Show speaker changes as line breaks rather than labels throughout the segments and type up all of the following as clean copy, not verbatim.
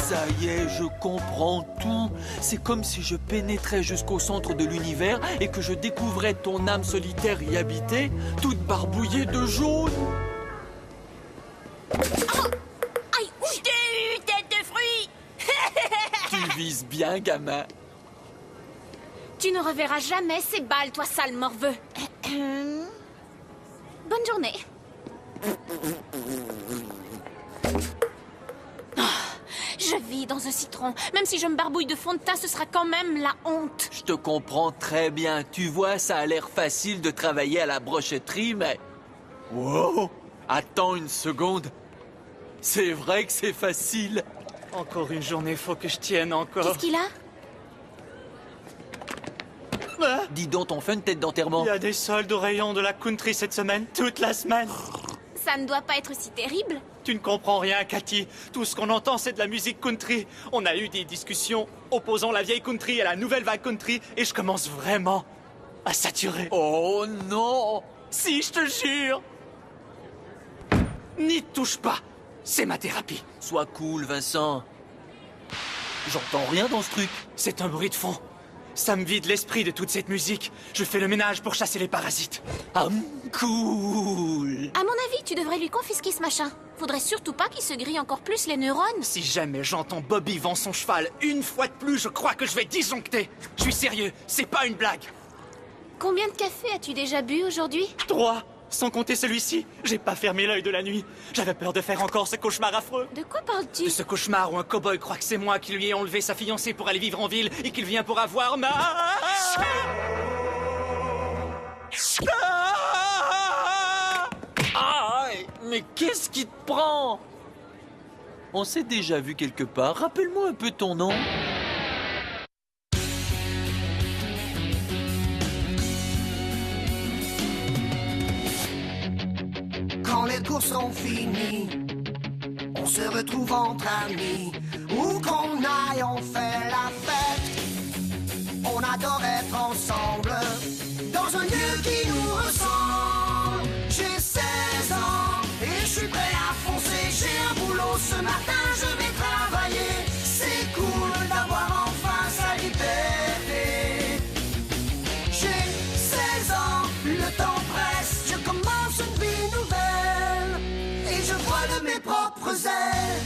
Ça y est, je comprends tout. C'est comme si je pénétrais jusqu'au centre de l'univers et que je découvrais ton âme solitaire y habiter, toute barbouillée de jaune.
Oh! Aïe! Je t'ai eu, tête de fruits!
Tu vises bien, gamin.
Tu ne reverras jamais ces balles, toi sale morveux. Bonne journée. Oh, je vis dans un citron. Même si je me barbouille de fond de teint, ce sera quand même la honte.
Je te comprends très bien. Tu vois, ça a l'air facile de travailler à la brochetterie, mais... Wow! Attends une seconde. C'est vrai que c'est facile.
Encore une journée, faut que je tienne encore.
Qu'est-ce qu'il a?
Ah,
Dis donc ton fun tête d'enterrement.
il y a des soldes au rayon de la country cette semaine, toute la semaine.
Ça ne doit pas être si terrible.
Tu ne comprends rien, Cathy. Tout ce qu'on entend, c'est de la musique country. On a eu des discussions opposant la vieille country à la nouvelle vague country, et je commence vraiment à saturer.
Oh non!
Si, je te jure. N'y touche pas. C'est ma thérapie.
Sois cool, Vincent. J'entends rien dans ce truc.
C'est un bruit de fond. Ça me vide l'esprit de toute cette musique. Je fais le ménage pour chasser les parasites.
Ah, cool.
À mon avis, tu devrais lui confisquer ce machin. Faudrait surtout pas qu'il se grille encore plus les neurones.
Si jamais j'entends Bobby vend son cheval une fois de plus, je crois que je vais disjoncter. Je suis sérieux, c'est pas une blague.
Combien de café as-tu déjà bu aujourd'hui?
3, sans compter celui-ci. J'ai pas fermé l'œil de la nuit. J'avais peur de faire encore ce cauchemar affreux.
De quoi parles-tu?
De ce cauchemar où un cow-boy croit que c'est moi qui lui ai enlevé sa fiancée pour aller vivre en ville et qu'il vient pour avoir ma...
Ah, mais qu'est-ce qui te prend? On s'est déjà vu quelque part. Rappelle-moi un peu ton nom.
Quand les cours sont finis, on se retrouve entre amis. Où qu'on aille, on fait la fête. On adore être ensemble, dans un lieu qui nous ressemble. J'ai 16 ans et je suis prêt à foncer. J'ai un boulot ce matin, je vais travailler. C'est cool d'avoir enfin sa liberté. J'ai 16 ans, le temps presse. Je commence une vie nouvelle et je vole de mes propres ailes.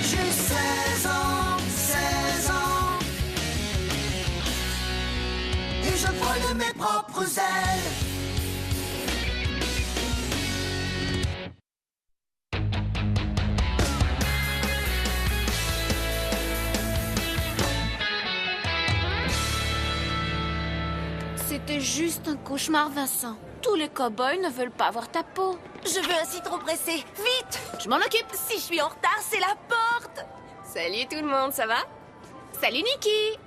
J'ai 16 ans, 16 ans et je vole de mes propres ailes.
C'était juste un cauchemar, Vincent. Tous les cow-boys ne veulent pas avoir ta peau.
Je veux un citron pressé. Vite!
Je m'en occupe.
Si je suis en retard, c'est la porte!
Salut tout le monde, ça va?
Salut, Nikki.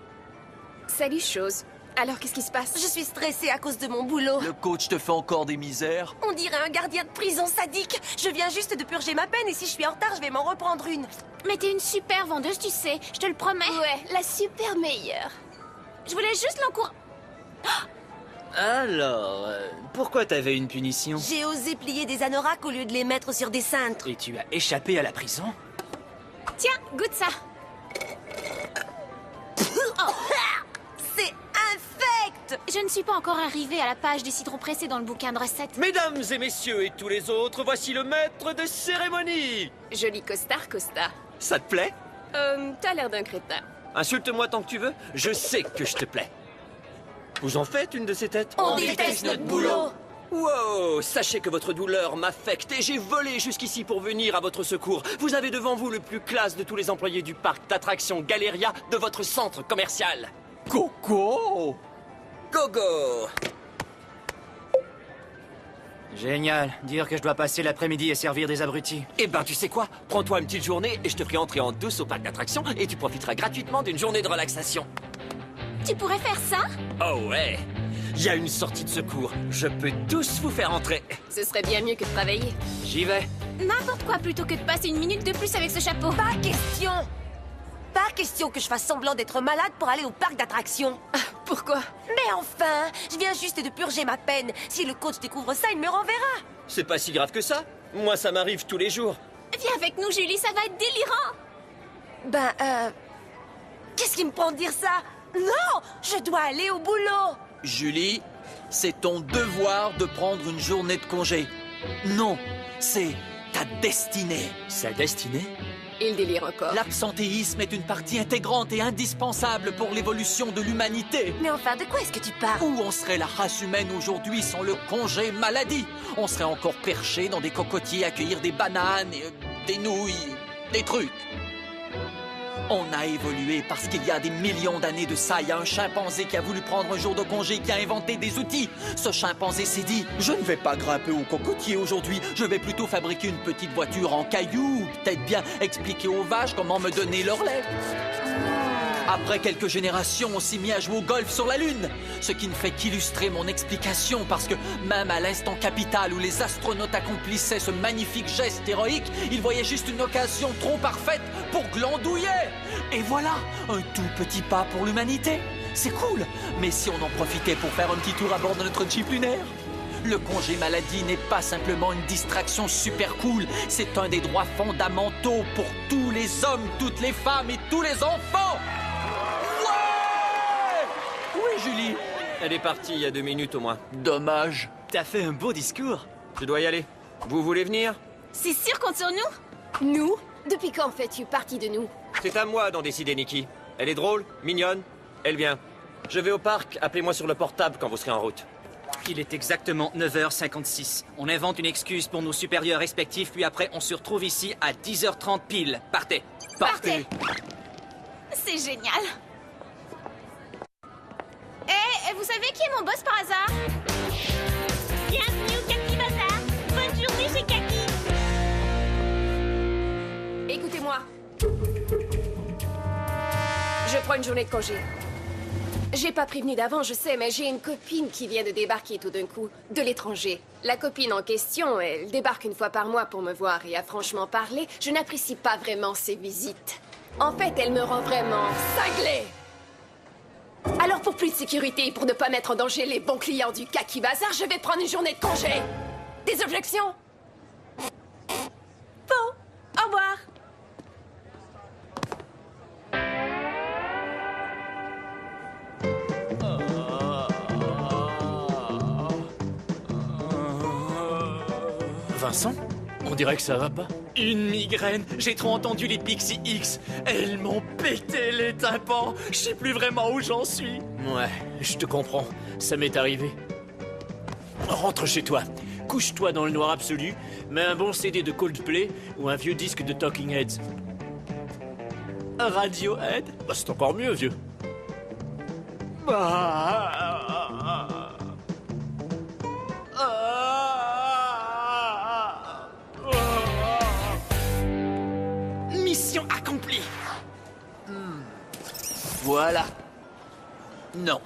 Salut Chose. Alors qu'est-ce qui se passe?
Je suis stressée à cause de mon boulot.
Le coach te fait encore des misères.
On dirait un gardien de prison sadique. Je viens juste de purger ma peine et si je suis en retard, je vais m'en reprendre une.
Mais t'es une super vendeuse, tu sais. Je te le promets.
Ouais, la super meilleure.
Je voulais juste l'encourager.
Alors, pourquoi t'avais une punition?
J'ai osé plier des anoraks au lieu de les mettre sur des cintres.
Et tu as échappé à la prison?
Tiens, goûte ça.
C'est infect!
Je ne suis pas encore arrivée à la page des citrons pressés dans le bouquin de recettes.
Mesdames et messieurs et tous les autres, voici le maître de cérémonie!
Joli costard, Costa.
Ça te plaît?
T'as l'air d'un crétin.
Insulte-moi tant que tu veux, je sais que je te plais. Vous en faites une de ces têtes?
On déteste notre boulot!
Wow! Sachez que votre douleur m'affecte et j'ai volé jusqu'ici pour venir à votre secours. Vous avez devant vous le plus classe de tous les employés du parc d'attractions Galéria de votre centre commercial.
Coco!
Gogo!
Génial. Dire que je dois passer l'après-midi et servir des abrutis.
Eh ben, tu sais quoi? Prends-toi une petite journée et je te ferai entrer en douce au parc d'attractions et tu profiteras gratuitement d'une journée de relaxation.
Tu pourrais faire ça?
Oh ouais! Il y a une sortie de secours. Je peux tous vous faire entrer.
Ce serait bien mieux que de travailler.
J'y vais.
N'importe quoi plutôt que de passer une minute de plus avec ce chapeau.
Pas question! Pas pas question que je fasse semblant d'être malade pour aller au parc d'attractions.
Pourquoi?
Mais enfin, je viens juste de purger ma peine. Si le coach découvre ça, il me renverra.
C'est pas si grave que ça. Moi, ça m'arrive tous les jours.
Viens avec nous, Julie, ça va être délirant.
Qu'est-ce qui me prend de dire ça? Non, je dois aller au boulot.
Julie, c'est ton devoir de prendre une journée de congé. Non, c'est ta destinée.
Sa destinée?
Il délire encore.
L'absentéisme est une partie intégrante et indispensable pour l'évolution de l'humanité.
Mais enfin, de quoi est-ce que tu parles?
Où en serait la race humaine aujourd'hui sans le congé maladie? On serait encore perché dans des cocotiers à cueillir des bananes, et, des nouilles, des trucs. On a évolué parce qu'il y a des millions d'années de ça, il y a un chimpanzé qui a voulu prendre un jour de congé, qui a inventé des outils. Ce chimpanzé s'est dit, je ne vais pas grimper au cocotier aujourd'hui, je vais plutôt fabriquer une petite voiture en cailloux, ou peut-être bien expliquer aux vaches comment me donner leur lait. Après quelques générations, on s'est mis à jouer au golf sur la Lune. Ce qui ne fait qu'illustrer mon explication, parce que même à l'instant capital où les astronautes accomplissaient ce magnifique geste héroïque, ils voyaient juste une occasion trop parfaite pour glandouiller. Et voilà, un tout petit pas pour l'humanité. C'est cool, mais si on en profitait pour faire un petit tour à bord de notre jeep lunaire? Le congé maladie n'est pas simplement une distraction super cool, c'est un des droits fondamentaux pour tous les hommes, toutes les femmes et tous les enfants. Oui, Julie.
Elle est partie il y a 2 minutes au moins.
Dommage.
T'as fait un beau discours.
Je dois y aller. Vous voulez venir?
C'est sûr, compte sur nous.
Nous? Depuis quand fais-tu partie de nous?
C'est à moi d'en décider, Nikki. Elle est drôle, mignonne, elle vient. Je vais au parc, appelez-moi sur le portable quand vous serez en route.
Il est exactement 9h56. On invente une excuse pour nos supérieurs respectifs, puis après on se retrouve ici à 10h30 pile. Partez.
Partez. C'est génial. Eh, vous savez qui est mon boss par hasard?
Bienvenue au Kaki Bazar. Bonne journée chez Kaki.
Écoutez-moi. Je prends une journée de congé. J'ai pas prévenu d'avant, je sais, mais j'ai une copine qui vient de débarquer tout d'un coup, de l'étranger. La copine en question, elle débarque une fois par mois pour me voir, et à franchement parler, je n'apprécie pas vraiment ses visites. En fait, elle me rend vraiment cinglée. Alors pour plus de sécurité et pour ne pas mettre en danger les bons clients du Kaki Bazar, je vais prendre une journée de congé. Des objections? Bon, au revoir.
Vincent? On dirait que ça va pas.
Une migraine. J'ai trop entendu les Pixie X. Elles m'ont pété les tympans. Je sais plus vraiment où j'en suis.
Ouais, je te comprends. Ça m'est arrivé. Rentre chez toi. Couche-toi dans le noir absolu. Mets un bon CD de Coldplay ou un vieux disque de Talking Heads.
Radiohead?
Bah, c'est encore mieux, vieux.
Mission accomplie.
Voilà. Non.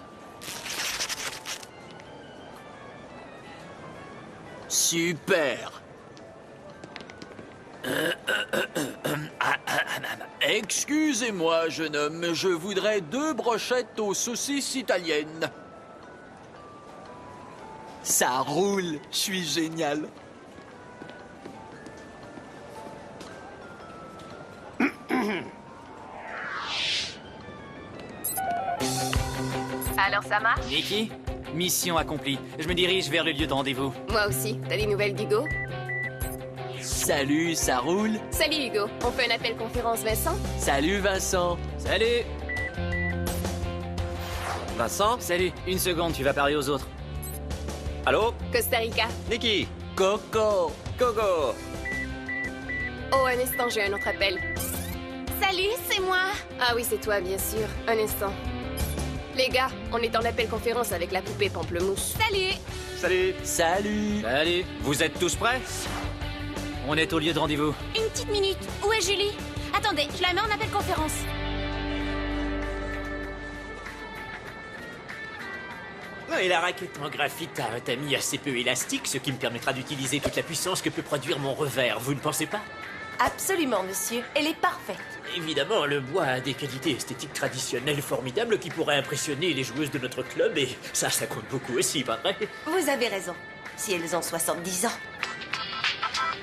Super. Excusez-moi, jeune homme, je voudrais 2 brochettes aux saucisses italiennes. Ça roule, je suis génial.
Alors ça marche?
Nikki, mission accomplie. Je me dirige vers le lieu de rendez-vous.
Moi aussi. T'as des nouvelles d'Hugo?
Salut, ça roule?
Salut Hugo. On fait un appel conférence Vincent?
Salut, Vincent.
Salut.
Vincent?
Salut. Une seconde, tu vas parler aux autres.
Allô?
Costa Rica.
Nikki?
Coco.
Gogo?
Oh, un instant, j'ai un autre appel.
Salut, c'est moi.
Ah oui, c'est toi, bien sûr. Un instant. Les gars, on est en appel conférence avec la poupée Pamplemousse.
Salut.
Salut?
Salut.
Salut. Vous êtes tous prêts? On est au lieu de rendez-vous.
Une petite minute. Où est Julie? Attendez, je la mets en appel conférence.
Et la raquette en graphite a un tamis assez peu élastique, ce qui me permettra d'utiliser toute la puissance que peut produire mon revers, vous ne pensez pas?
Absolument, monsieur. Elle est parfaite.
Évidemment, le bois a des qualités esthétiques traditionnelles formidables qui pourraient impressionner les joueuses de notre club, et ça compte beaucoup aussi, pas vrai?
Vous avez raison. Si elles ont 70 ans.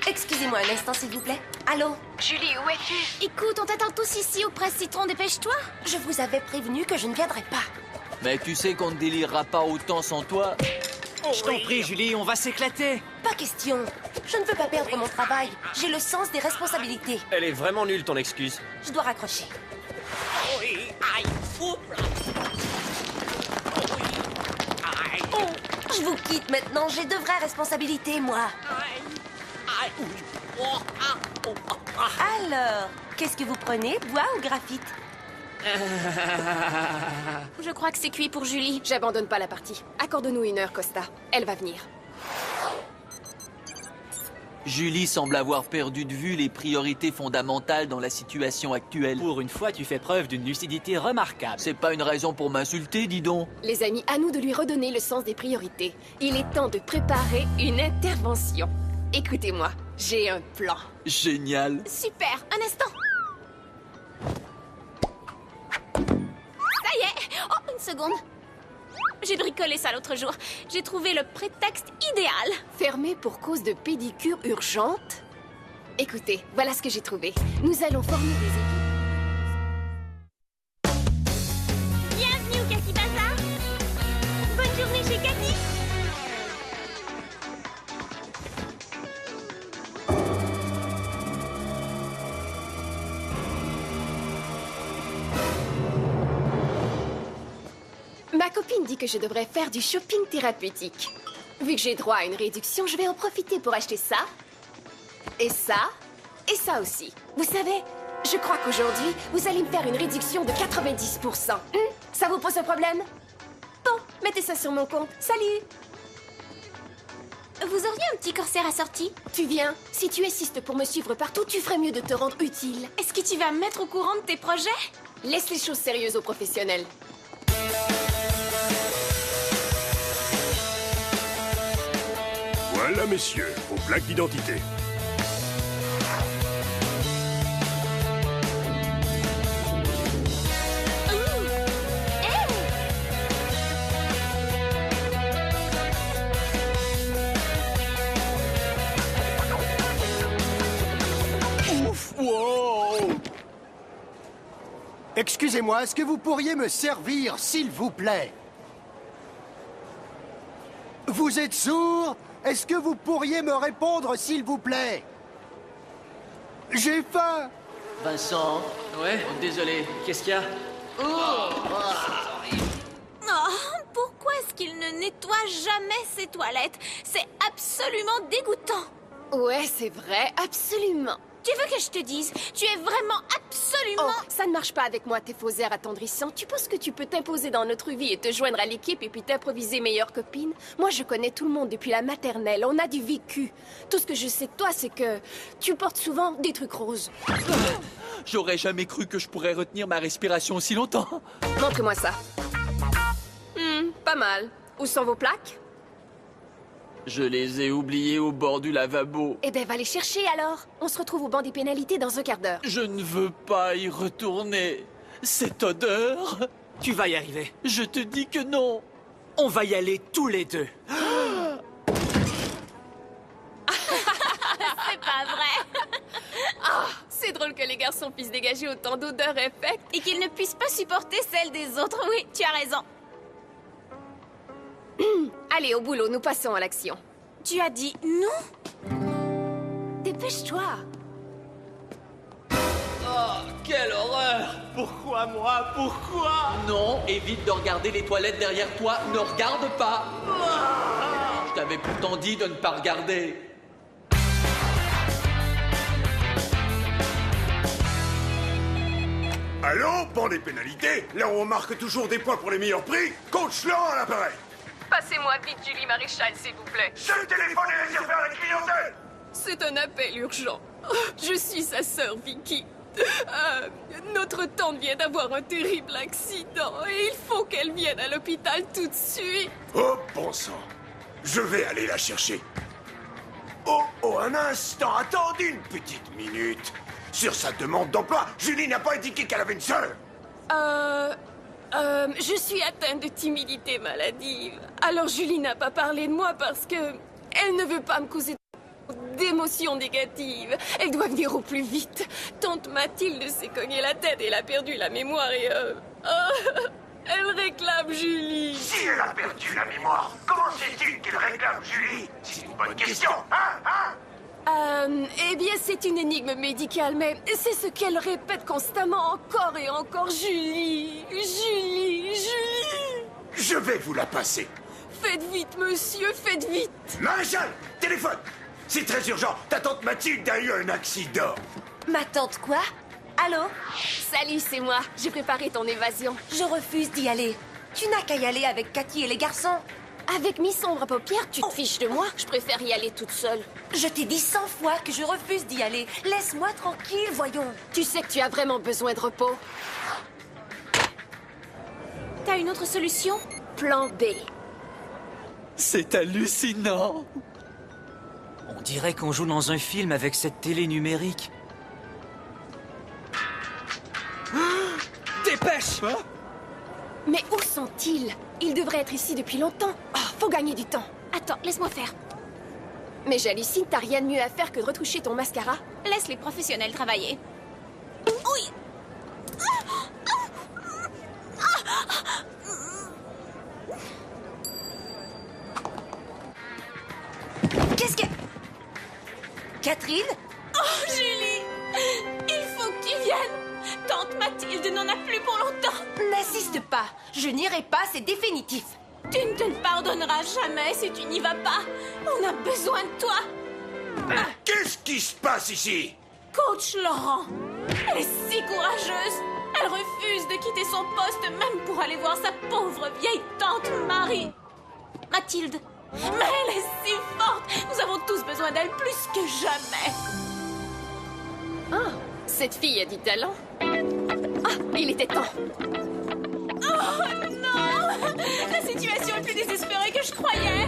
Excusez-moi un instant, s'il vous plaît. Allô?
Julie, où es-tu? Écoute, on t'attend tous ici au Presse Citron, dépêche-toi.
Je vous avais prévenu que je ne viendrais pas.
Mais tu sais qu'on ne délirera pas autant sans toi.
Je t'en prie, Julie, on va s'éclater.
Pas question. Je ne veux pas perdre mon travail. J'ai le sens des responsabilités.
Elle est vraiment nulle, ton excuse.
Je dois raccrocher. Je vous quitte maintenant. J'ai de vraies responsabilités, moi. Alors, qu'est-ce que vous prenez, bois ou graphite?
Je crois que c'est cuit pour Julie.
J'abandonne pas la partie. Accorde-nous 1 heure, Costa. Elle va venir.
Julie semble avoir perdu de vue les priorités fondamentales dans la situation actuelle.
Pour une fois, tu fais preuve d'une lucidité remarquable.
C'est pas une raison pour m'insulter, dis donc.
Les amis, à nous de lui redonner le sens des priorités. Il est temps de préparer une intervention. Écoutez-moi, j'ai un plan.
Génial.
Super, un instant. Ça y est. Oh, une seconde. J'ai bricolé ça l'autre jour. J'ai trouvé le prétexte idéal.
Fermé pour cause de pédicure urgente? Écoutez, voilà ce que j'ai trouvé. Nous allons former des équipes.
Bienvenue au Cathy Bazar. Bonne journée chez Cathy.
Ma copine dit que je devrais faire du shopping thérapeutique. Vu que j'ai droit à une réduction, je vais en profiter pour acheter ça, et ça, et ça aussi. Vous savez, je crois qu'aujourd'hui, vous allez me faire une réduction de 90%. Ça vous pose un problème? Bon, mettez ça sur mon compte. Salut!
Vous auriez un petit corsaire assorti?
Tu viens? Si tu insistes pour me suivre partout, tu ferais mieux de te rendre utile.
Est-ce que tu vas me mettre au courant de tes projets?
Laisse les choses sérieuses aux professionnels.
Voilà, messieurs, vos plaques d'identité.
Ouf, wow! Excusez-moi, est-ce que vous pourriez me servir, s'il vous plaît? Vous êtes sourd? Est-ce que vous pourriez me répondre, s'il vous plaît? J'ai faim!
Vincent.
Ouais, désolé. Qu'est-ce qu'il y a?
Oh, pourquoi est-ce qu'il ne nettoie jamais ses toilettes? C'est absolument dégoûtant.
Ouais, c'est vrai, absolument.
Tu veux que je te dise? Tu es vraiment absolument...
Oh, ça ne marche pas avec moi, tes faux airs attendrissants. Tu penses que tu peux t'imposer dans notre vie et te joindre à l'équipe et puis t'improviser meilleure copine? Moi, je connais tout le monde depuis la maternelle. On a du vécu. Tout ce que je sais de toi, c'est que tu portes souvent des trucs roses.
J'aurais jamais cru que je pourrais retenir ma respiration aussi longtemps.
Montre-moi ça. Pas mal. Où sont vos plaques?
Je les ai oubliés au bord du lavabo.
Eh ben, va les chercher alors. On se retrouve au banc des pénalités dans un quart d'heure.
Je ne veux pas y retourner. Cette odeur...
Tu vas y arriver.
Je te dis que non.
On va y aller tous les deux.
C'est pas vrai.
C'est drôle que les garçons puissent dégager autant d'odeurs infectes.
Et qu'ils ne puissent pas supporter celle des autres. Oui, tu as raison.
Allez, au boulot, nous passons à l'action.
Tu as dit non?
Dépêche-toi.
Oh, quelle horreur!
Pourquoi moi? Pourquoi?
Non, évite de regarder les toilettes derrière toi. Ne regarde pas. Je t'avais pourtant dit de ne pas regarder.
Allô, banc des pénalités? Là où on marque toujours des points pour les meilleurs prix? Coach Laurent à l'appareil!
Passez-moi vite, Julie Maréchal, s'il vous plaît.
C'est le téléphone et laissez faire la clientèle!
C'est un appel urgent. Je suis sa sœur, Vicky. Notre tante vient d'avoir un terrible accident et il faut qu'elle vienne à l'hôpital tout de suite.
Oh, bon sang! Je vais aller la chercher. Oh, un instant, attendez une petite minute. Sur sa demande d'emploi, Julie n'a pas indiqué qu'elle avait une sœur.
Je suis atteinte de timidité maladive. Alors Julie n'a pas parlé de moi parce que elle ne veut pas me causer d'émotions négatives. Elle doit venir au plus vite. Tante Mathilde s'est cogné la tête et elle a perdu la mémoire et elle réclame Julie.
Si elle a perdu la mémoire, comment se fait-il qu'elle réclame Julie? C'est une bonne question, hein?
Eh bien, c'est une énigme médicale, mais c'est ce qu'elle répète constamment, encore et encore. Julie, Julie, Julie.
Je vais vous la passer.
Faites vite, monsieur, faites vite.
Maréchal, téléphone. C'est très urgent. Ta tante Mathilde a eu un accident.
Ma tante quoi? Allô?
Salut, c'est moi. J'ai préparé ton évasion.
Je refuse d'y aller. Tu n'as qu'à y aller avec Cathy et les garçons.
Avec mes sombres paupières, tu te fiches de moi? Je préfère y aller toute seule.
Je t'ai dit 100 fois que je refuse d'y aller. Laisse-moi tranquille, voyons.
Tu sais que tu as vraiment besoin de repos.
T'as une autre solution?
Plan B.
C'est hallucinant. On dirait qu'on joue dans un film avec cette télé numérique. Dépêche!
Mais où sont-ils? Ils devraient être ici depuis longtemps. Oh, faut gagner du temps.
Attends, laisse-moi faire.
Mais j'hallucine, t'as rien de mieux à faire que de retoucher ton mascara?
Laisse les professionnels travailler. Oui.
Qu'est-ce que... Catherine?
Oh, Julie! Il faut que tu viennes. Tante Mathilde n'en a plus pour longtemps.
N'insiste pas. Je n'irai pas, c'est définitif.
Tu ne te le pardonneras jamais si tu n'y vas pas. On a besoin de toi.
Qu'est-ce qui se passe ici?
Coach Laurent, elle est si courageuse. Elle refuse de quitter son poste même pour aller voir sa pauvre vieille tante Marie. Mathilde. Mais elle est si forte. Nous avons tous besoin d'elle plus que jamais.
Ah, cette fille a du talent. Ah, il était temps.
Oh non! La situation est plus désespérée que je croyais.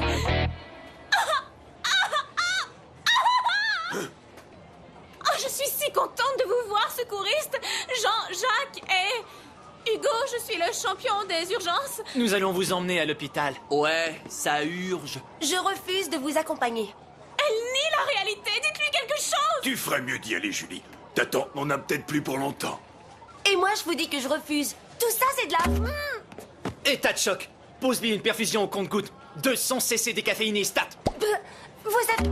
Oh, je suis si contente de vous voir, secouriste. Jean, Jacques et Hugo, je suis le champion des urgences.
Nous allons vous emmener à l'hôpital.
Ouais, ça urge.
Je refuse de vous accompagner.
Elle nie la réalité. Dites-lui quelque chose.
Tu ferais mieux d'y aller, Julie. Ta tante n'en a peut-être plus pour longtemps.
Et moi, je vous dis que je refuse. Tout ça, c'est de la...
État de choc. Pose-lui une perfusion au compte-gouttes. 200 cc décaféiné stat.
Vous êtes...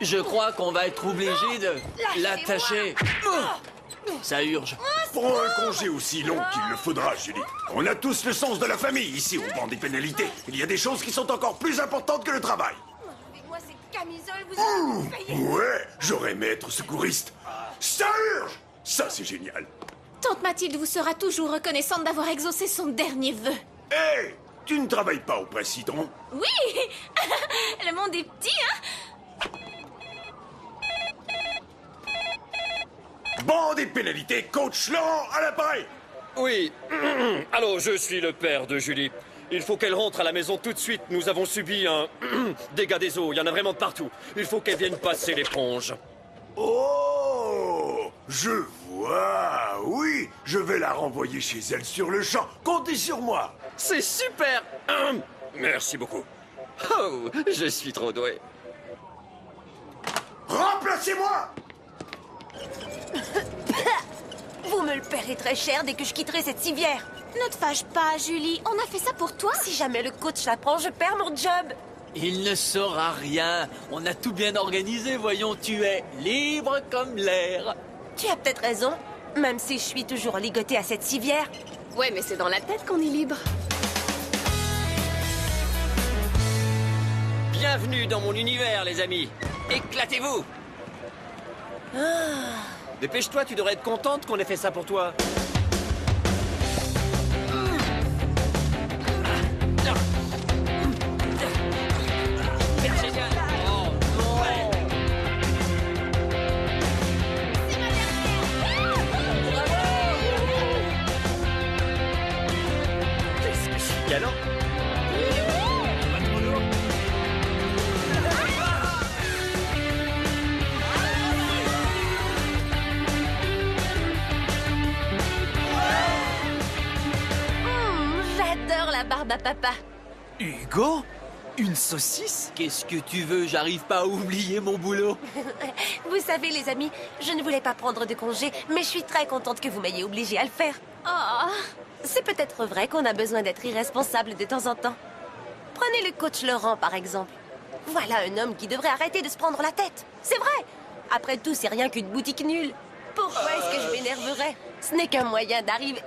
Je crois qu'on va être obligé de l'attacher. Ça urge.
Prends un congé aussi long qu'il le faudra, Julie. On a tous le sens de la famille ici au banc des pénalités. Il y a des choses qui sont encore plus importantes que le travail.
Moi, cette camisole, vous allez payer.
Ouais, j'aurais aimé être secouriste. Ça urge! Ça, c'est génial.
Tante Mathilde vous sera toujours reconnaissante d'avoir exaucé son dernier vœu.
Hé! Tu ne travailles pas au Presse-Citron?
Oui. Le monde est petit, hein?
Banc des pénalités, coach Laurent à l'appareil!
Oui. Allô, je suis le père de Julie. Il faut qu'elle rentre à la maison tout de suite. Nous avons subi un dégât des eaux. Il y en a vraiment de partout. Il faut qu'elle vienne passer l'éponge.
Oh! Je vois, oui, je vais la renvoyer chez elle sur le champ. Comptez sur moi.
C'est super. Merci beaucoup. Oh, je suis trop doué.
Remplacez-moi!
Vous me le paierez très cher dès que je quitterai cette civière.
Ne te fâche pas, Julie. On a fait ça pour toi.
Si jamais le coach l'apprend, je perds mon job.
Il ne saura rien. On a tout bien organisé, voyons. Tu es libre comme l'air.
Tu as peut-être raison, même si je suis toujours ligotée à cette civière.
Ouais, mais c'est dans la tête qu'on est libre.
Bienvenue dans mon univers, les amis. Éclatez-vous. Dépêche-toi, tu devrais être contente qu'on ait fait ça pour toi. Qu'est-ce que je suis galant.
à papa.
Hugo? Une saucisse?
Qu'est-ce que tu veux? J'arrive pas à oublier mon boulot.
Vous savez, les amis, je ne voulais pas prendre de congé, mais je suis très contente que vous m'ayez obligée à le faire.
Oh,
C'est peut-être vrai qu'on a besoin d'être irresponsable de temps en temps. Prenez le coach Laurent, par exemple. Voilà un homme qui devrait arrêter de se prendre la tête. C'est vrai. Après tout, c'est rien qu'une boutique nulle. Pourquoi est-ce que je m'énerverais? Ce n'est qu'un moyen d'arriver...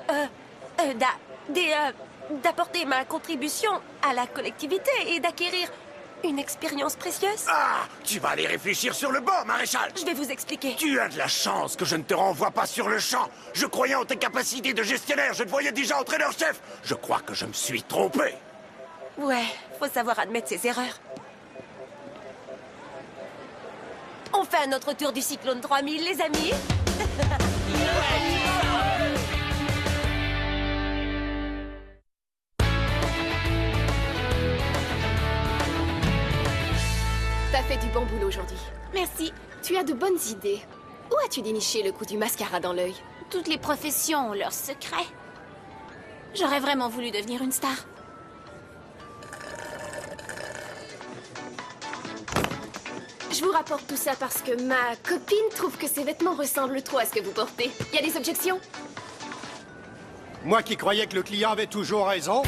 d'apporter ma contribution à la collectivité et d'acquérir une expérience précieuse.
Ah, tu vas aller réfléchir sur le banc, maréchal.
Je vais vous expliquer.
Tu as de la chance que je ne te renvoie pas sur le champ. Je croyais en tes capacités de gestionnaire, je te voyais déjà entraîneur-chef. Je crois que je me suis trompé.
Ouais, faut savoir admettre ses erreurs. On fait un autre tour du cyclone 3000, les amis.
T'as fait du bon boulot aujourd'hui.
merci.
Tu as de bonnes idées. Où as-tu déniché le coup du mascara dans l'œil?
Toutes les professions ont leurs secrets. J'aurais vraiment voulu devenir une star.
Je vous rapporte tout ça parce que ma copine trouve que ces vêtements ressemblent trop à ce que vous portez. Y a des objections?
Moi qui croyais que le client avait toujours raison.